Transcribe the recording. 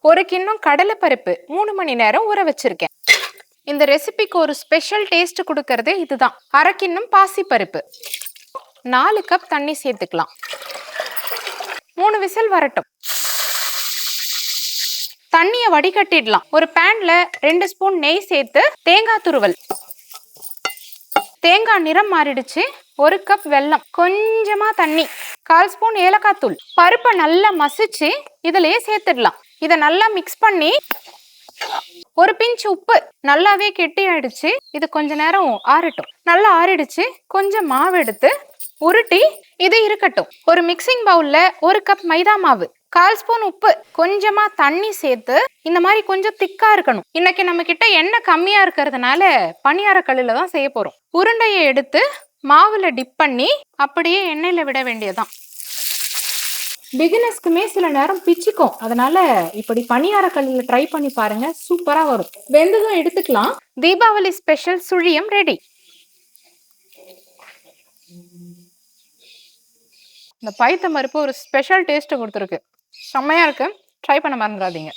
1 கிண்ணம் கடலைப்பருப்பு 3 மணி நேரம் ஊற வச்சிருக்கேன். இந்த ரெசிபிக்கு ஒரு ஸ்பெஷல் டேஸ்ட் கொடுக்கறதே இதுதான். 1/2 கிண்ணம் பாசிப்பருப்பு, 4 கப் தண்ணி சேர்த்துக்கலாம். 3 விசில் வரட்டும். தண்ணிய வடிகட்டிடலாம். ஒரு பேன்ல 2 ஸ்பூன் நெய் சேர்த்து தேங்காய் துருவல், தேங்காய் நிறம் மாறிடுச்சு. 1 கப் வெல்லம், கொஞ்சமா தண்ணி, 1/4 ஸ்பூன் ஏலக்காய் தூள், பருப்பை நல்லா மசிச்சு இதுலயே சேர்த்துடலாம். இதை நல்லா மிக்ஸ் பண்ணி ஒரு பிஞ்ச் உப்பு, நல்லாவே கெட்டி ஆயிடுச்சு. இது கொஞ்ச நேரம் ஆறட்டும். நல்லா ஆறிடுச்சு. கொஞ்சம் மாவு எடுத்து உருட்டி இது இருக்கட்டும். ஒரு மிக்சிங் பவுல்ல 1 கப் மைதா மாவு, 1/4 ஸ்பூன் உப்பு, கொஞ்சமா தண்ணி சேர்த்து இந்த மாதிரி கொஞ்சம் திக்கா இருக்கணும். இன்னைக்கு நம்ம கிட்ட எண்ணெய் கம்மியா இருக்கிறதுனால பணியார கல்லுல தான் செய்ய போறோம். உருண்டையை எடுத்து மாவுல டிப் பண்ணி அப்படியே எண்ணெயில விட வேண்டியதுதான். பிகினர்ஸ்க்குமே சில நேரம் பிச்சுக்கும், அதனால இப்படி பணியார கல்லுல ட்ரை பண்ணி பாருங்க, சூப்பரா வரும். வெந்ததும் எடுத்துக்கலாம். தீபாவளி ஸ்பெஷல் சுழியம் ரெடி. இந்த பைத்தம் பருப்பு ஒரு ஸ்பெஷல் டேஸ்ட் கொடுத்துருக்கு. செம்மையா இருக்கு. ட்ரை பண்ண மறந்துடாதீங்க.